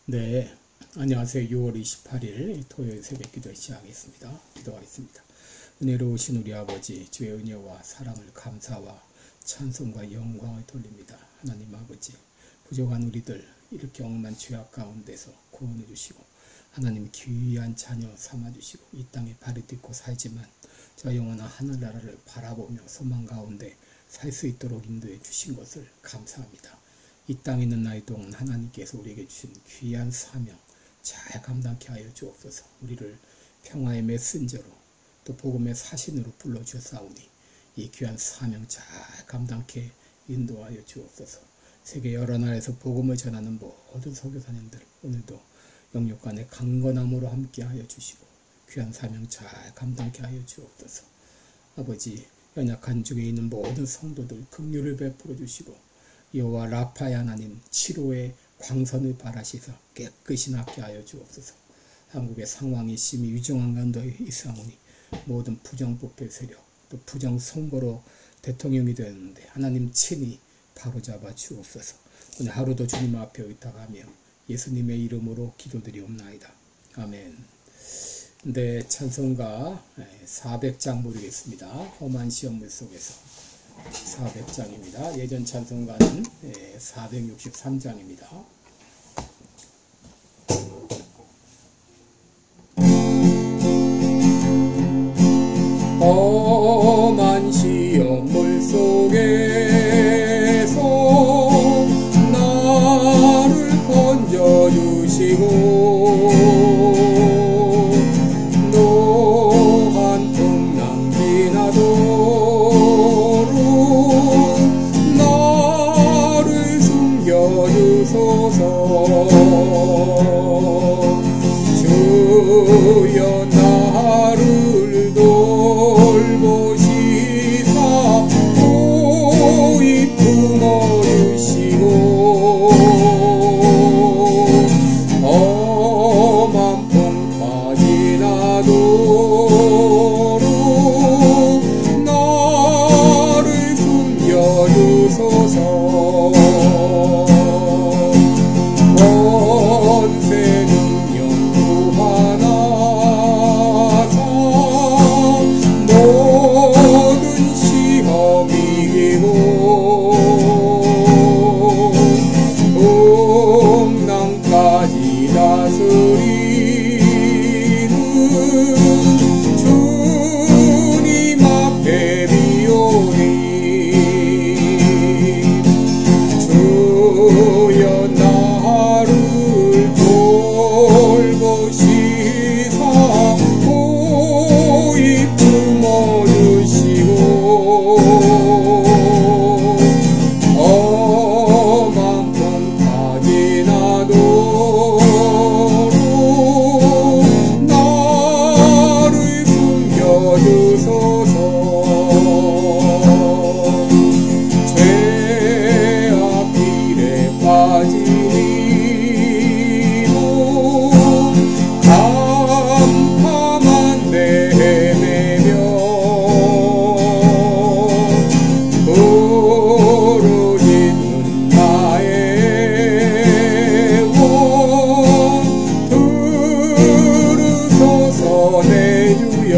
네, 안녕하세요. 6월 28일 토요일 새벽기도 시작하겠습니다. 기도하겠습니다. 은혜로우신 우리 아버지, 주의 은혜와 사랑을 감사와 찬송과 영광을 돌립니다. 하나님 아버지, 부족한 우리들 이렇게 억만 죄악 가운데서 구원해 주시고 하나님 귀한 자녀 삼아 주시고 이 땅에 발을 딛고 살지만 저 영원한 하늘나라를 바라보며 소망 가운데 살 수 있도록 인도해 주신 것을 감사합니다. 이 땅에 있는 나이 동안 하나님께서 우리에게 주신 귀한 사명 잘 감당케 하여 주옵소서. 우리를 평화의 메신저로 또 복음의 사신으로 불러주사오니 이 귀한 사명 잘 감당케 인도하여 주옵소서. 세계 여러 나라에서 복음을 전하는 모든 선교사님들 오늘도 영육간의 강건함으로 함께하여 주시고 귀한 사명 잘 감당케 하여 주옵소서. 아버지, 연약한 중에 있는 모든 성도들 긍휼을 베풀어 주시고 여호와 라파의 하나님 치료의 광선을 바라시사 깨끗이 낫게 하여 주옵소서. 한국의 상황이 심히 위중한 가운데 있사오니 모든 부정부패 세력 또 부정선거로 대통령이 되었는데 하나님 친히 바로잡아 주옵소서. 오늘 하루도 주님 앞에 의탁하며 예수님의 이름으로 기도드리옵나이다. 아멘. 네, 찬송가 400장 부르겠습니다. 험한 시험물 속에서 400장입니다. 예전 찬송가는 463장입니다. 험한 시험물 속에서 나를 건져주시고 노한 풍랑 지나도록 나를 숨겨주소서. 주여 나를 돌보시사 고이 품어주시고 험한 풍파지 나도록 나를 숨겨주소서. 권세 능력 구하나사 모든 시험 이기고 풍랑까지 다스리는 주님 앞에 비오니 주여 나를 돌보시사 고이 품어주시고 험한 풍파지 나도록 나를 숨겨주소서. 죄악 길에 빠지고 캄캄한 데 헤매며 부르짖는 나의 원 들으소서. 내 주여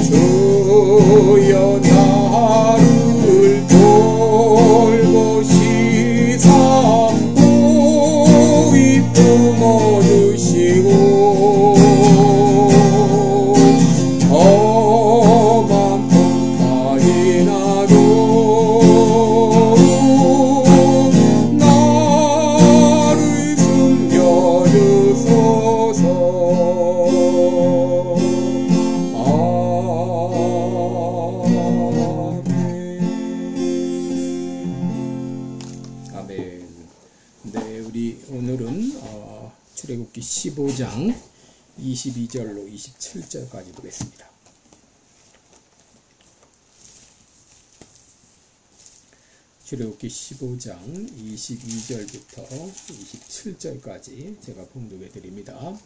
주여 나를 돌보시사 고이 품어주시고 험한 풍파지 나도록 나를 숨겨주소서. 아멘. 네, 우리 오늘은 출애굽기 15장 22절로 27절까지 보겠습니다. 출애굽기 15장 22절부터 27절까지 제가 봉독해 드립니다.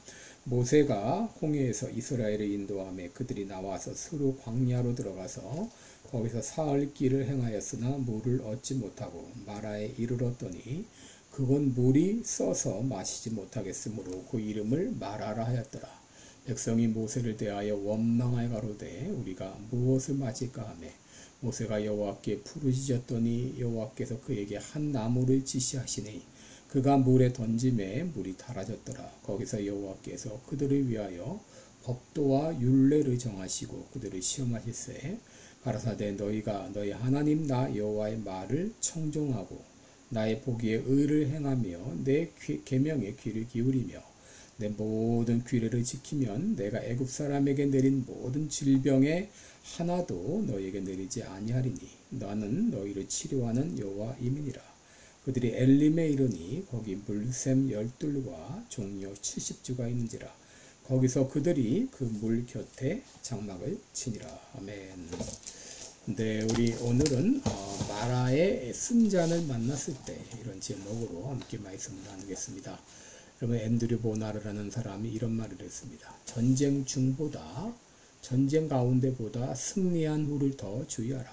모세가 홍해에서 이스라엘을 인도하며 그들이 나와서 스루 광야로 들어가서 거기서 사흘 길을 행하였으나 물을 얻지 못하고 마라에 이르렀더니 그곳 물이 써서 마시지 못하겠으므로 그 이름을 마라라 하였더라. 백성이 모세를 대하여 원망하여 가로되 우리가 무엇을 마실까 하며 모세가 여호와께 부르짖었더니 여호와께서 그에게 한 나무를 지시하시니 그가 물에 던짐에 물이 달아졌더라. 거기서 여호와께서 그들을 위하여 법도와 율례를 정하시고 그들을 시험하실세 가라사대 너희가 너희 하나님 나 여호와의 말을 청종하고 나의 보기에 의를 행하며 내 계명에 귀를 기울이며 내 모든 규례를 지키면 내가 애굽 사람에게 내린 모든 질병에 하나도 너희에게 내리지 아니하리니 나는 너희를 치료하는 여호와임이니라. 그들이 엘림에 이르니 거기 물샘 12과 종려 70주가 있는지라. 거기서 그들이 그 물 곁에 장막을 치니라. 아멘. 네, 우리 오늘은 마라의 쓴잔을 만났을 때 이런 제목으로 함께 말씀을 나누겠습니다. 여러분 앤드류 보나르라는 사람이 이런 말을 했습니다. 전쟁 중보다 전쟁 가운데보다 승리한 후를 더 주의하라.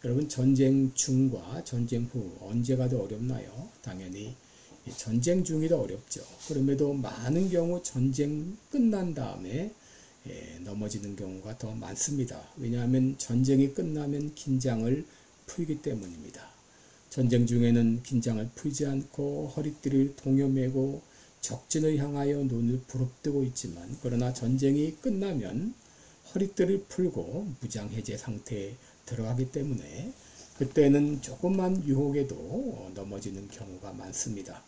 여러분 전쟁 중과 전쟁 후 언제가 더 어렵나요? 당연히 전쟁 중이 더 어렵죠. 그럼에도 많은 경우 전쟁 끝난 다음에 넘어지는 경우가 더 많습니다. 왜냐하면 전쟁이 끝나면 긴장을 풀기 때문입니다. 전쟁 중에는 긴장을 풀지 않고 허리띠를 동여매고 적진을 향하여 눈을 부릅뜨고 있지만 그러나 전쟁이 끝나면 허리띠를 풀고 무장해제 상태에 들어가기 때문에 그때는 조금만 유혹에도 넘어지는 경우가 많습니다.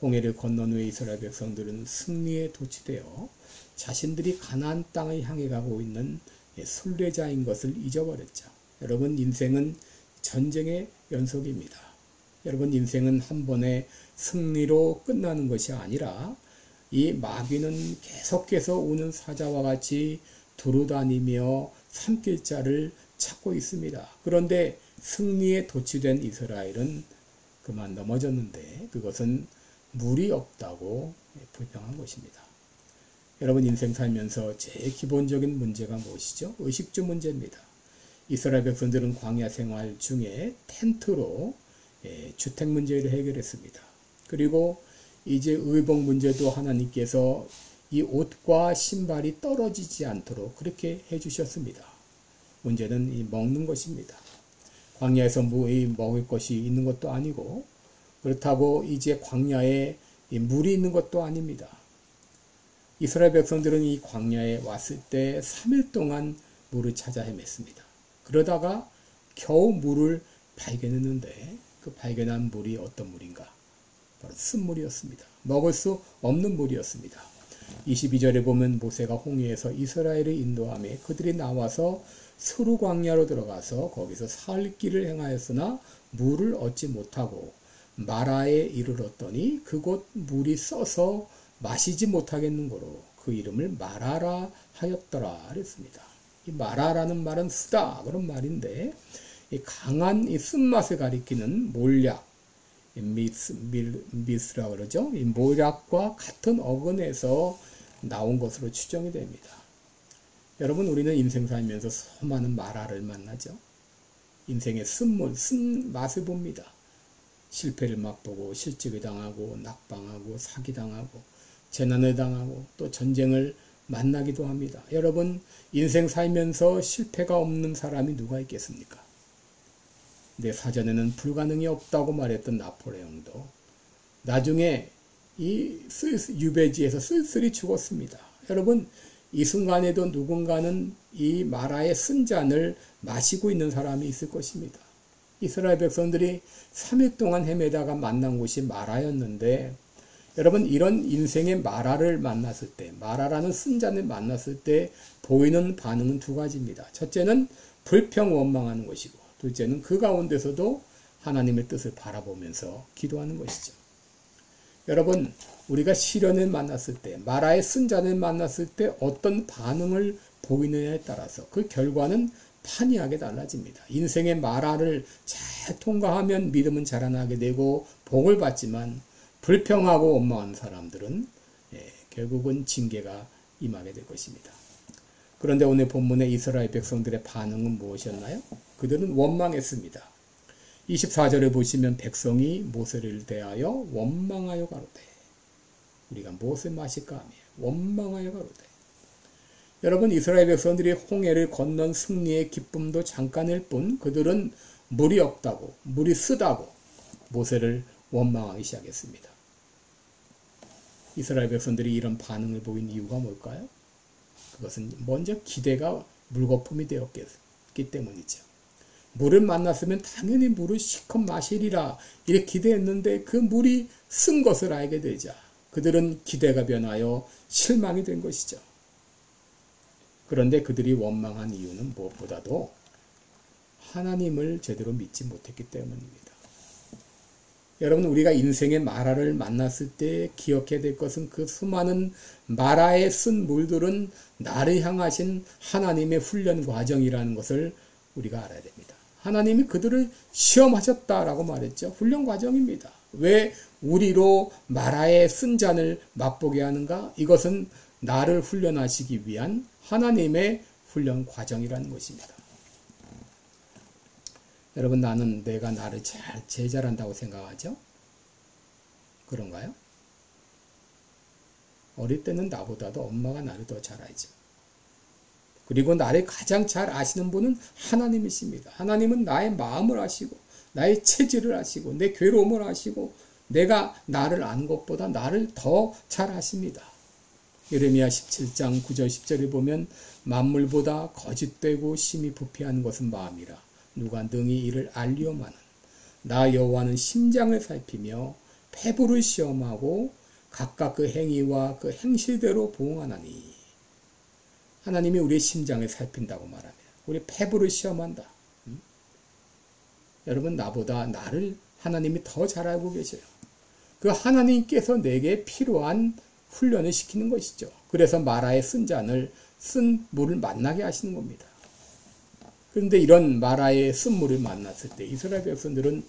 홍해를 건넌 후에 이스라엘 백성들은 승리에 도취되어 자신들이 가나안 땅을 향해 가고 있는 순례자인 것을 잊어버렸죠. 여러분 인생은 전쟁의 연속입니다. 여러분 인생은 한 번의 승리로 끝나는 것이 아니라 이 마귀는 계속해서 오는 사자와 같이 두루다니며 삼킬 자를 찾고 있습니다. 그런데 승리에 도취된 이스라엘은 그만 넘어졌는데 그것은 물이 없다고 불평한 것입니다. 여러분 인생 살면서 제일 기본적인 문제가 무엇이죠? 의식주 문제입니다. 이스라엘 백성들은 광야 생활 중에 텐트로 주택 문제를 해결했습니다. 그리고 이제 의복 문제도 하나님께서 이 옷과 신발이 떨어지지 않도록 그렇게 해주셨습니다. 문제는 이 먹는 것입니다. 광야에서 먹을 것이 있는 것도 아니고 그렇다고 이제 광야에 물이 있는 것도 아닙니다. 이스라엘 백성들은 이 광야에 왔을 때 3일 동안 물을 찾아 헤맸습니다. 그러다가 겨우 물을 발견했는데 그 발견한 물이 어떤 물인가? 바로 쓴물이었습니다. 먹을 수 없는 물이었습니다. 22절에 보면 모세가 홍해에서 이스라엘을 인도하며 그들이 나와서 수르 광야로 들어가서 거기서 사흘 길을 행하였으나 물을 얻지 못하고 마라에 이르렀더니 그곳 물이 써서 마시지 못하겠는 거로 그 이름을 마라라 하였더라 그랬습니다. 이 마라라는 말은 쓰다 그런 말인데 이 강한 이 쓴맛을 가리키는 몰약 미스라 그러죠. 이 몰약과 같은 어근에서 나온 것으로 추정이 됩니다. 여러분 우리는 인생 살면서 수많은 마라를 만나죠. 인생의 쓴맛을 봅니다. 실패를 맛보고 실직을 당하고 낙방하고 사기당하고 재난을 당하고 또 전쟁을 만나기도 합니다. 여러분 인생 살면서 실패가 없는 사람이 누가 있겠습니까? 내 사전에는 불가능이 없다고 말했던 나폴레옹도 나중에 이 유배지에서 쓸쓸히 죽었습니다. 여러분 이 순간에도 누군가는 이 마라의 쓴 잔을 마시고 있는 사람이 있을 것입니다. 이스라엘 백성들이 3일 동안 헤매다가 만난 곳이 마라였는데 여러분 이런 인생의 마라를 만났을 때 마라라는 쓴 잔을 만났을 때 보이는 반응은 두 가지입니다. 첫째는 불평 원망하는 것이고 둘째는 그 가운데서도 하나님의 뜻을 바라보면서 기도하는 것이죠. 여러분 우리가 시련을 만났을 때 마라의 쓴 잔을 만났을 때 어떤 반응을 보이느냐에 따라서 그 결과는 판이하게 달라집니다. 인생의 마라를 잘 통과하면 믿음은 자라나게 되고 복을 받지만 불평하고 원망하는 사람들은 결국은 징계가 임하게 될 것입니다. 그런데 오늘 본문의 이스라엘 백성들의 반응은 무엇이었나요? 그들은 원망했습니다. 24절에 보시면 백성이 모세를 대하여 원망하여 가로되, 우리가 무엇을 마실까 하며 원망하여 가로되. 여러분, 이스라엘 백성들이 홍해를 건넌 승리의 기쁨도 잠깐일 뿐 그들은 물이 없다고, 물이 쓰다고 모세를 원망하기 시작했습니다. 이스라엘 백성들이 이런 반응을 보인 이유가 뭘까요? 그것은 먼저 기대가 물거품이 되었기 때문이죠. 물을 만났으면 당연히 물을 실컷 마시리라 이렇게 기대했는데 그 물이 쓴 것을 알게 되자 그들은 기대가 변하여 실망이 된 것이죠. 그런데 그들이 원망한 이유는 무엇보다도 하나님을 제대로 믿지 못했기 때문입니다. 여러분, 우리가 인생의 마라를 만났을 때 기억해야 될 것은 그 수많은 마라에 쓴 물들은 나를 향하신 하나님의 훈련 과정이라는 것을 우리가 알아야 됩니다. 하나님이 그들을 시험하셨다라고 말했죠. 훈련 과정입니다. 왜 우리로 마라의 쓴 잔을 맛보게 하는가? 이것은 나를 훈련하시기 위한 하나님의 훈련 과정이라는 것입니다. 여러분, 나는 내가 나를 제일 잘한다고 생각하죠? 그런가요? 어릴 때는 나보다도 엄마가 나를 더 잘 알죠. 그리고 나를 가장 잘 아시는 분은 하나님이십니다. 하나님은 나의 마음을 아시고 나의 체질을 아시고 내 괴로움을 아시고 내가 나를 아는 것보다 나를 더 잘 아십니다. 예레미야 17장 9절 10절에 보면 만물보다 거짓되고 심히 부패한 것은 마음이라 누가 능히 이를 알리오마는 나 여호와는 심장을 살피며 폐부를 시험하고 각각 그 행위와 그 행실대로 보응하나니. 하나님이 우리의 심장을 살핀다고 말하면 우리 폐부를 시험한다. 여러분, 나보다 나를 하나님이 더 잘 알고 계셔요. 그 하나님께서 내게 필요한 훈련을 시키는 것이죠. 그래서 마라의 쓴 잔을 쓴 물을 만나게 하시는 겁니다. 그런데 이런 마라의 쓴 물을 만났을 때 이스라엘 백성들은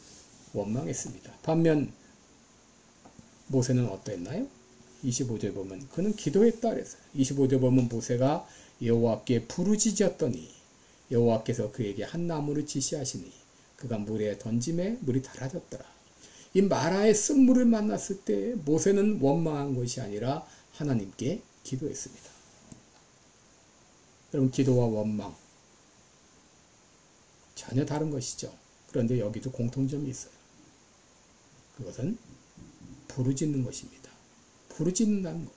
원망했습니다. 반면 모세는 어떠했나요? 25절 보면 그는 기도했다 그랬어요. 25절 보면 모세가 여호와께 부르짖었더니 여호와께서 그에게 한 나무를 지시하시니 그가 물에 던짐에 물이 달아졌더라. 이 마라의 쓴 물을 만났을 때 모세는 원망한 것이 아니라 하나님께 기도했습니다. 여러분, 기도와 원망 전혀 다른 것이죠. 그런데 여기도 공통점이 있어요. 그것은 부르짖는 것입니다. 부르짖는다는 것.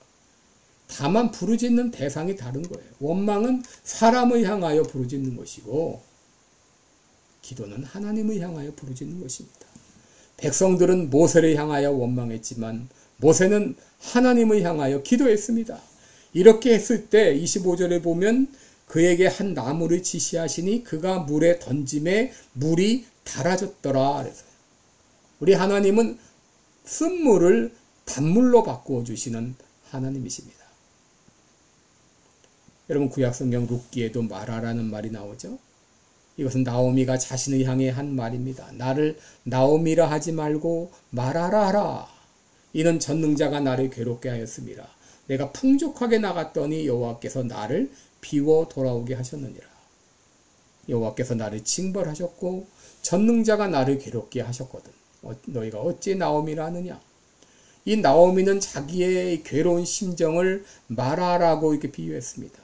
다만 부르짖는 대상이 다른 거예요. 원망은 사람을 향하여 부르짖는 것이고 기도는 하나님을 향하여 부르짖는 것입니다. 백성들은 모세를 향하여 원망했지만 모세는 하나님을 향하여 기도했습니다. 이렇게 했을 때 25절에 보면 그에게 한 나무를 지시하시니 그가 물에 던짐에 물이 달아졌더라. 그래서 우리 하나님은 쓴 물을 단물로 바꾸어 주시는 하나님이십니다. 여러분, 구약성경 룻기에도 마라라는 말이 나오죠. 이것은 나오미가 자신을 향해 한 말입니다. 나를 나오미라 하지 말고 마라라 하라. 이는 전능자가 나를 괴롭게 하였습니다. 내가 풍족하게 나갔더니 여호와께서 나를 비워 돌아오게 하셨느니라. 여호와께서 나를 징벌하셨고 전능자가 나를 괴롭게 하셨거든. 너희가 어찌 나오미라 하느냐. 이 나오미는 자기의 괴로운 심정을 마라라고 이렇게 비유했습니다.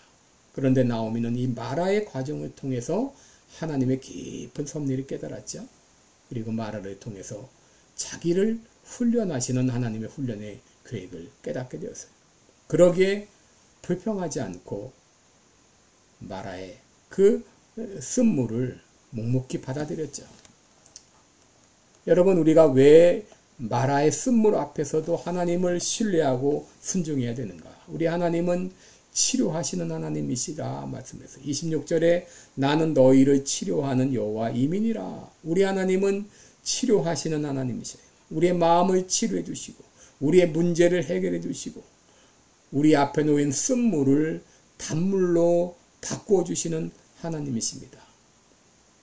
그런데 나오미는 이 마라의 과정을 통해서 하나님의 깊은 섭리를 깨달았죠. 그리고 마라를 통해서 자기를 훈련하시는 하나님의 훈련의 계획을 깨닫게 되었어요. 그러기에 불평하지 않고 마라의 그 쓴물을 묵묵히 받아들였죠. 여러분, 우리가 왜 마라의 쓴물 앞에서도 하나님을 신뢰하고 순종해야 되는가? 우리 하나님은 치료하시는 하나님이시라 말씀했어요. 26절에 나는 너희를 치료하는 여호와 이민이라. 우리 하나님은 치료하시는 하나님이셔요. 우리의 마음을 치료해 주시고 우리의 문제를 해결해 주시고 우리 앞에 놓인 쓴물을 단물로 바꾸어 주시는 하나님이십니다.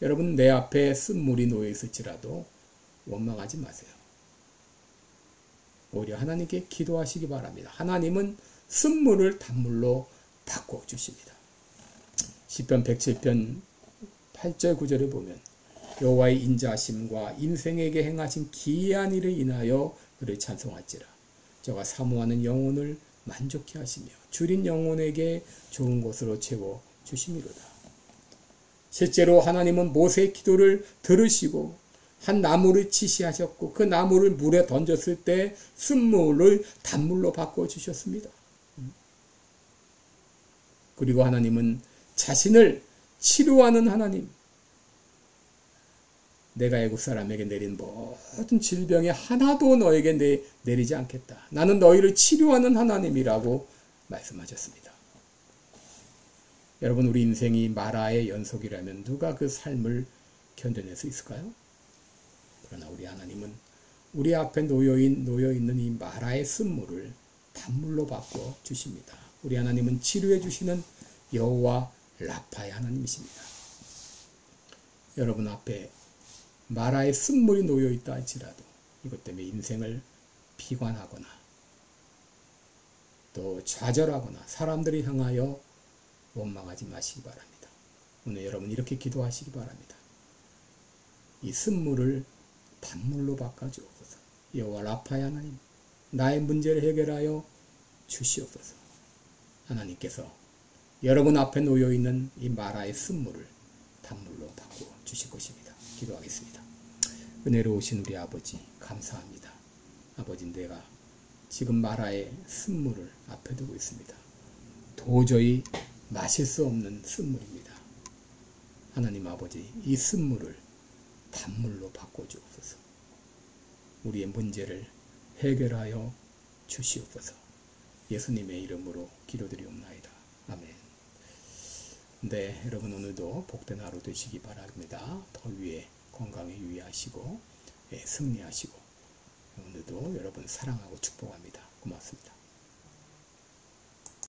여러분, 내 앞에 쓴물이 놓여 있을지라도 원망하지 마세요. 오히려 하나님께 기도하시기 바랍니다. 하나님은 쓴물을 단물로 바꾸어 주십니다. 시편 107편 8절 9절에 보면 여호와의 인자하심과 인생에게 행하신 기이한 일을 인하여 그를 찬송할지라. 저가 사모하는 영혼을 만족케 하시며 줄인 영혼에게 좋은 것으로 채워 주심이로다. 실제로 하나님은 모세의 기도를 들으시고 한 나무를 지시하셨고 그 나무를 물에 던졌을 때 쓴물을 단물로 바꿔 주셨습니다. 그리고 하나님은 자신을 치료하는 하나님, 내가 애국 사람에게 내린 모든 질병에 하나도 너에게 내리지 않겠다. 나는 너희를 치료하는 하나님이라고 말씀하셨습니다. 여러분, 우리 인생이 마라의 연속이라면 누가 그 삶을 견뎌낼 수 있을까요? 그러나 우리 하나님은 우리 앞에 놓여있는 이 마라의 쓴물을 단물로 바꿔 주십니다. 우리 하나님은 치료해 주시는 여호와 라파의 하나님이십니다. 여러분 앞에 마라의 쓴물이 놓여있다 할지라도 이것 때문에 인생을 비관하거나 또 좌절하거나 사람들이 향하여 원망하지 마시기 바랍니다. 오늘 여러분 이렇게 기도하시기 바랍니다. 이 쓴물을 단물로 바꿔주옵소서. 여호와 라파의 하나님, 나의 문제를 해결하여 주시옵소서. 하나님께서 여러분 앞에 놓여있는 이 마라의 쓴물을 단물로 바꿔 주실 것입니다. 기도하겠습니다. 은혜로우신 우리 아버지 감사합니다. 아버지, 내가 지금 마라의 쓴물을 앞에 두고 있습니다. 도저히 마실 수 없는 쓴물입니다. 하나님 아버지, 이 쓴물을 단물로 바꿔주옵소서. 우리의 문제를 해결하여 주시옵소서. 예수님의 이름으로 기도드리옵나이다. 아멘. 네, 여러분 오늘도 복된 하루 되시기 바랍니다. 더위에 건강에 유의하시고 승리하시고 오늘도 여러분 사랑하고 축복합니다. 고맙습니다.